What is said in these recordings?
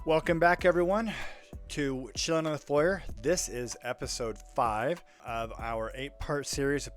Welcome back, everyone, to Chillin on the Foyer. This is episode 5 of our 8-part series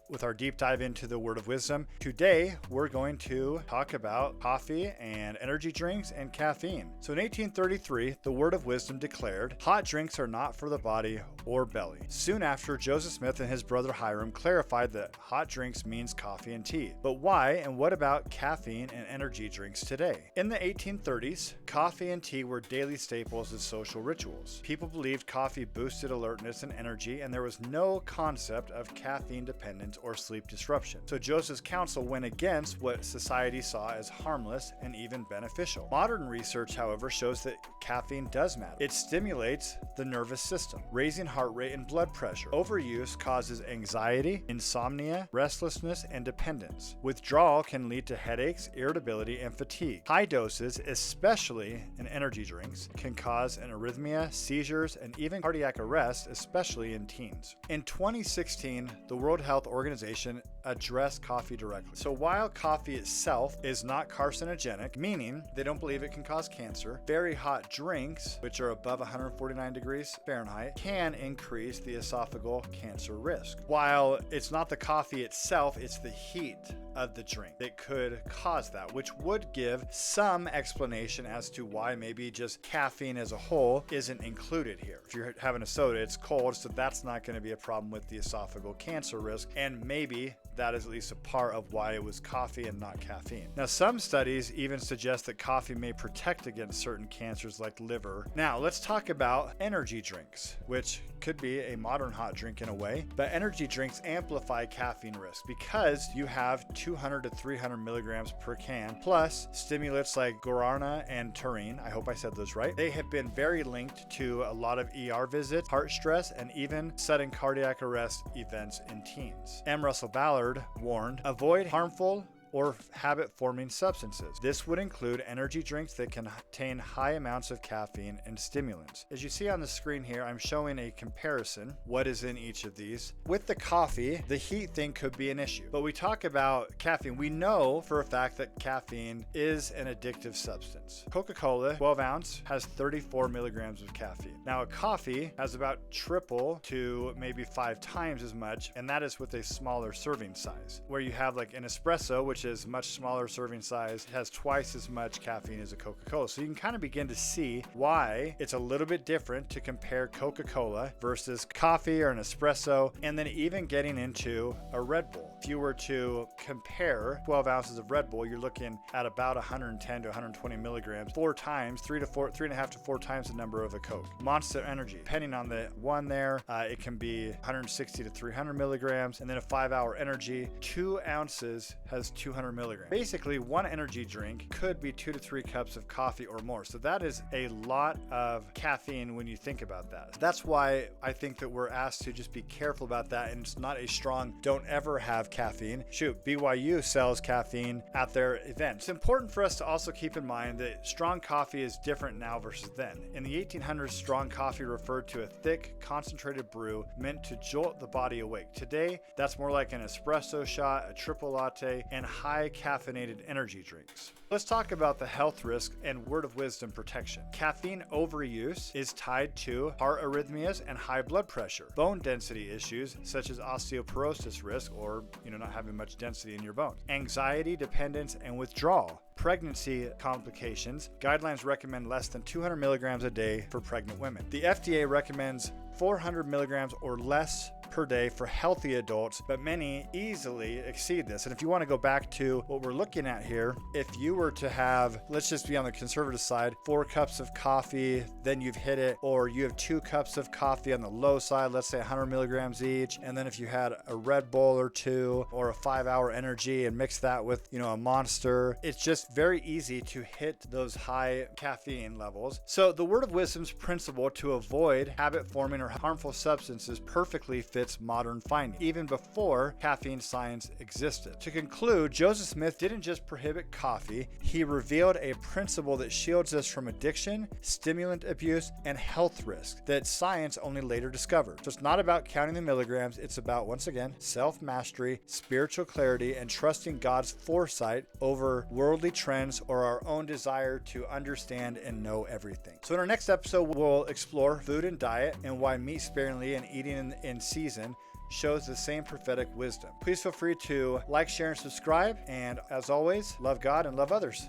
with our deep dive into the Word of Wisdom. Today, we're going to talk about coffee and energy drinks and caffeine. So in 1833, the Word of Wisdom declared, "Hot drinks are not for the body or belly." Soon after, Joseph Smith and his brother Hiram clarified that hot drinks means coffee and tea. But why and what about caffeine and energy drinks today? In the 1830s, coffee and tea were daily staples as social rituals. People believed coffee boosted alertness and energy, and there was no concept of caffeine dependence or sleep disruption. So Joseph's counsel went against what society saw as harmless and even beneficial. Modern research, however, shows that caffeine does matter. It stimulates the nervous system, raising heart rate and blood pressure. Overuse causes anxiety, insomnia, restlessness, and dependence. Withdrawal can lead to headaches, irritability, and fatigue. High doses, especially in energy drinks, can cause an arrhythmia, seizures, and even cardiac arrest, especially in teens. In 2016, the World Health Organization addressed coffee directly. So while coffee itself is not carcinogenic, meaning they don't believe it can cause cancer, very hot drinks, which are above 149 degrees Fahrenheit, can increase the esophageal cancer risk. While it's not the coffee itself, it's the heat of the drink that could cause that, which would give some explanation as to why maybe just caffeine as a whole isn't included here. If you're having a soda, it's cold, so that's not going to be a problem with the esophageal cancer risk, and maybe that is at least a part of why it was coffee and not caffeine. Now, some studies even suggest that coffee may protect against certain cancers like liver. Now, let's talk about energy drinks, which could be a modern hot drink in a way, but energy drinks amplify caffeine risk because you have 200 to 300 milligrams per can, plus stimulants like guarana and taurine. I hope I said those right. They have been very linked to a lot of ER visits, heart stress, and even sudden cardiac arrest events in teens. M. Russell Ballard warned, "Avoid harmful or habit-forming substances. This would include energy drinks that contain high amounts of caffeine and stimulants." As you see on the screen here, I'm showing a comparison, what is in each of these. With the coffee, the heat thing could be an issue. But we talk about caffeine. We know for a fact that caffeine is an addictive substance. Coca-Cola, 12 ounce, has 34 milligrams of caffeine. Now, a coffee has about triple to maybe 5 times as much, and that is with a smaller serving size. Where you have like an espresso, which is much smaller serving size, has twice as much caffeine as a Coca-Cola. So you can kind of begin to see why it's a little bit different to compare Coca-Cola versus coffee or an espresso, and then even getting into a Red Bull. If you were to compare 12 ounces of Red Bull, you're looking at about 110 to 120 milligrams, 4 times, 3.5 to 4 times the number of a Coke. Monster Energy, depending on the one there, it can be 160 to 300 milligrams, and then a 5-hour energy, 2 ounces has 200 milligrams. Basically, one energy drink could be 2 to 3 cups of coffee or more. So that is a lot of caffeine when you think about that. That's why I think that we're asked to just be careful about that, and it's not a strong don't ever have caffeine. Shoot, BYU sells caffeine at their events. It's important for us to also keep in mind that strong coffee is different now versus then. In the 1800s, strong coffee referred to a thick, concentrated brew meant to jolt the body awake. Today, that's more like an espresso shot, a triple latte, and high caffeinated energy drinks. Let's talk about the health risk and Word of Wisdom protection. Caffeine overuse is tied to heart arrhythmias and high blood pressure, bone density issues such as osteoporosis risk or not having much density in your bones, anxiety, dependence, and withdrawal. Pregnancy complications. Guidelines recommend less than 200 milligrams a day for pregnant women. The FDA recommends 400 milligrams or less per day for healthy adults, but many easily exceed this. And if you want to go back to what we're looking at here, if you were to have, let's just be on the conservative side, 4 cups of coffee, then you've hit it, or you have 2 cups of coffee on the low side, let's say 100 milligrams each, and then if you had a Red Bull or 2 or a 5-hour energy and mix that with, a Monster, it's just very easy to hit those high caffeine levels. So the Word of Wisdom's principle to avoid habit-forming or harmful substances perfectly fits its modern finding, even before caffeine science existed. To conclude, Joseph Smith didn't just prohibit coffee, he revealed a principle that shields us from addiction, stimulant abuse, and health risks that science only later discovered. So it's not about counting the milligrams, it's about, once again, self-mastery, spiritual clarity, and trusting God's foresight over worldly trends or our own desire to understand and know everything. So in our next episode, we'll explore food and diet and why meat sparingly and eating in season shows the same prophetic wisdom. Please feel free to like, share, and subscribe. And as always, love God and love others.